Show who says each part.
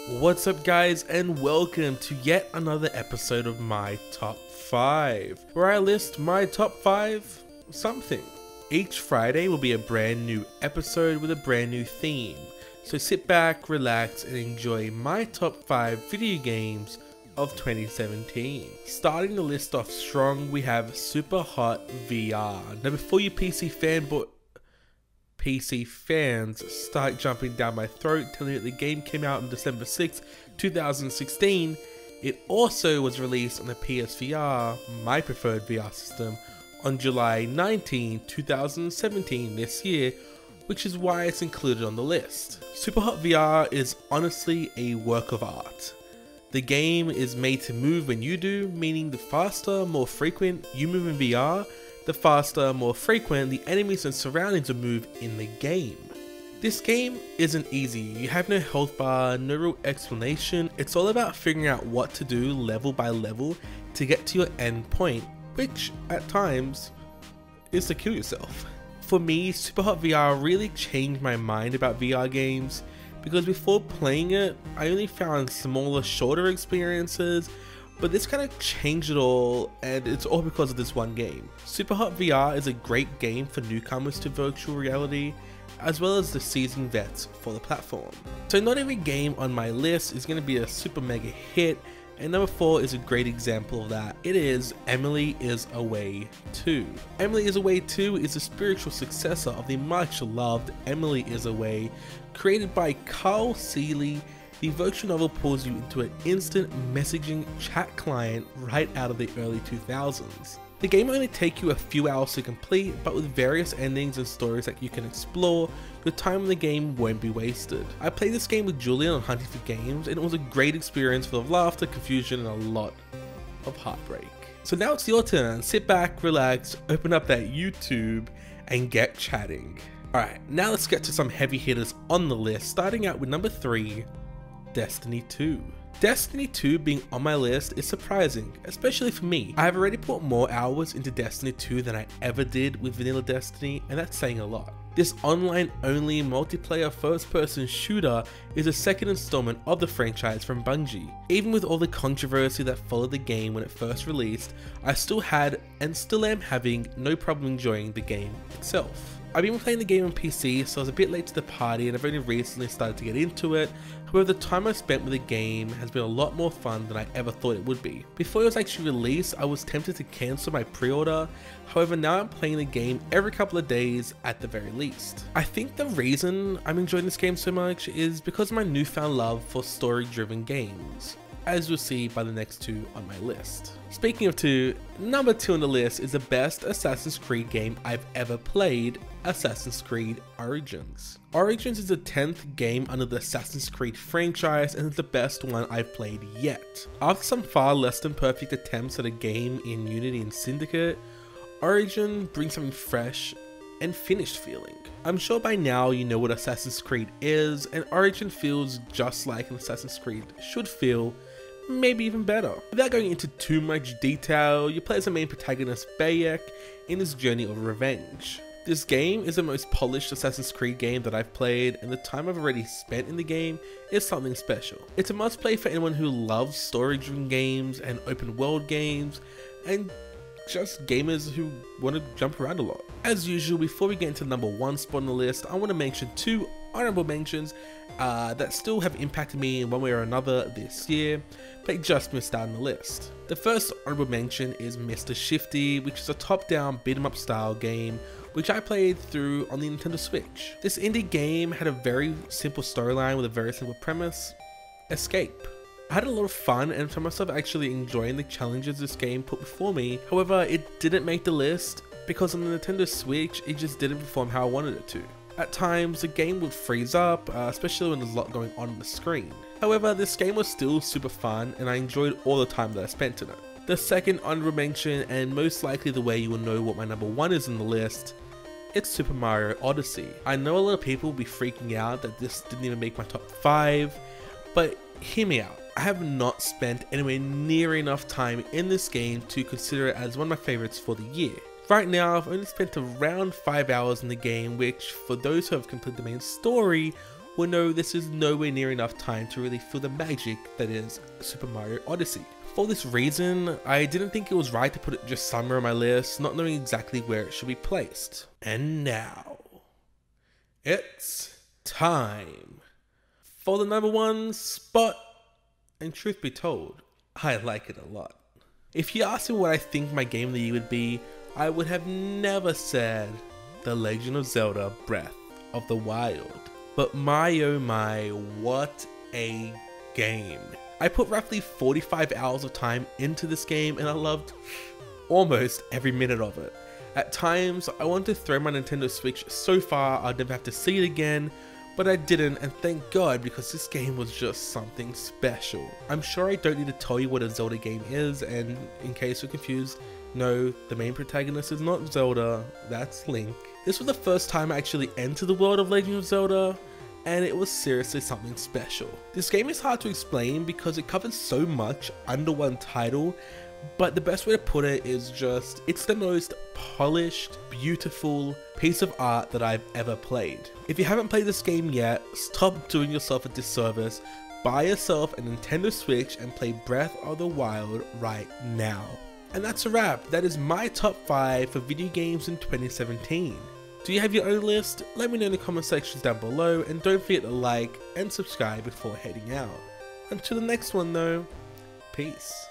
Speaker 1: What's up guys, and welcome to yet another episode of My Top 5, where I list my top 5 something. Each Friday will be a brand new episode with a brand new theme, so sit back, relax and enjoy my top 5 video games of 2017. Starting the list off strong, we have Superhot VR. Now before you PC fans start jumping down my throat telling me that the game came out on December 6, 2016, it also was released on the PSVR, my preferred VR system, on July 19, 2017 this year, which is why it's included on the list. Superhot VR is honestly a work of art. The game is made to move when you do, meaning the faster, more frequent you move in VR, the faster, more frequent the enemies and surroundings will move in the game. This game isn't easy, you have no health bar, no real explanation, it's all about figuring out what to do level by level to get to your end point, which at times is to kill yourself. For me, Superhot VR really changed my mind about VR games, because before playing it, I only found smaller, shorter experiences, but this kind of changed it all, and it's all because of this one game. Superhot VR is a great game for newcomers to virtual reality, as well as the seasoned vets for the platform. So not every game on my list is going to be a super mega hit, and number 4 is a great example of that. It is Emily is Away 2. Emily is Away 2 is a spiritual successor of the much loved Emily is Away, created by Carl Seeley. The virtual novel pulls you into an instant messaging chat client right out of the early 2000s. The game will only take you a few hours to complete, but with various endings and stories that you can explore, your time in the game won't be wasted. I played this game with Julian on Hunting for Games, and it was a great experience full of laughter, confusion, and a lot of heartbreak. So now it's your turn. Sit back, relax, open up that YouTube, and get chatting. Alright, now let's get to some heavy hitters on the list, starting out with number 3, Destiny 2. Destiny 2 being on my list is surprising, especially for me. I have already put more hours into Destiny 2 than I ever did with vanilla Destiny, and that's saying a lot. This online-only multiplayer first-person shooter is the second installment of the franchise from Bungie. Even with all the controversy that followed the game when it first released, I still had and still am having no problem enjoying the game itself. I've been playing the game on PC, so I was a bit late to the party and I've only recently started to get into it. However, the time I spent with the game has been a lot more fun than I ever thought it would be. Before it was actually released, I was tempted to cancel my pre-order. However, now I'm playing the game every couple of days at the very least. I think the reason I'm enjoying this game so much is because of my newfound love for story-driven games, as you'll see by the next 2 on my list. Speaking of 2, number 2 on the list is the best Assassin's Creed game I've ever played, Assassin's Creed Origins. Origins is the 10th game under the Assassin's Creed franchise and is the best one I've played yet. After some far less than perfect attempts at a game in Unity and Syndicate, Origin brings something fresh and finished feeling. I'm sure by now you know what Assassin's Creed is, and Origin feels just like an Assassin's Creed should feel, maybe even better. Without going into too much detail, you play as the main protagonist Bayek in his journey of revenge. This game is the most polished Assassin's Creed game that I've played, and the time I've already spent in the game is something special. It's a must play for anyone who loves story-driven games and open world games, and just gamers who want to jump around a lot. As usual, before we get into number 1 spot on the list, I want to mention 2 honorable mentions that still have impacted me in one way or another this year, but just missed out on the list. The first honorable mention is Mr. Shifty, which is a top-down beat-em-up style game which I played through on the Nintendo Switch. This indie game had a very simple storyline with a very simple premise: escape. I had a lot of fun and found myself actually enjoying the challenges this game put before me. However, it didn't make the list because on the Nintendo Switch it just didn't perform how I wanted it to. At times the game would freeze up, especially when there's a lot going on the screen. However, this game was still super fun and I enjoyed all the time that I spent in it. The second honorable mention, and most likely the way you will know what my number 1 is on the list, it's Super Mario Odyssey. I know a lot of people will be freaking out that this didn't even make my top 5, but hear me out. I have not spent anywhere near enough time in this game to consider it as one of my favorites for the year. Right now, I've only spent around 5 hours in the game, which for those who have completed the main story will know this is nowhere near enough time to really feel the magic that is Super Mario Odyssey. For this reason, I didn't think it was right to put it just somewhere on my list, not knowing exactly where it should be placed. And now, it's time for the number 1 spot, and truth be told, I like it a lot. If you asked me what I think my game of the year would be, I would have never said The Legend of Zelda Breath of the Wild. But my oh my, what a game. I put roughly 45 hours of time into this game and I loved almost every minute of it. At times, I wanted to throw my Nintendo Switch so far I'd never have to see it again, but I didn't, and thank God, because this game was just something special. I'm sure I don't need to tell you what a Zelda game is, and in case you're confused, no, the main protagonist is not Zelda, that's Link. This was the first time I actually entered the world of Legend of Zelda, and it was seriously something special. This game is hard to explain because it covers so much under one title, but the best way to put it is just, it's the most polished, beautiful piece of art that I've ever played. If you haven't played this game yet, stop doing yourself a disservice, buy yourself a Nintendo Switch and play Breath of the Wild right now. And that's a wrap. That is my top 5 for video games in 2017. Do you have your own list? Let me know in the comment sections down below, and don't forget to like and subscribe before heading out. Until the next one though, peace.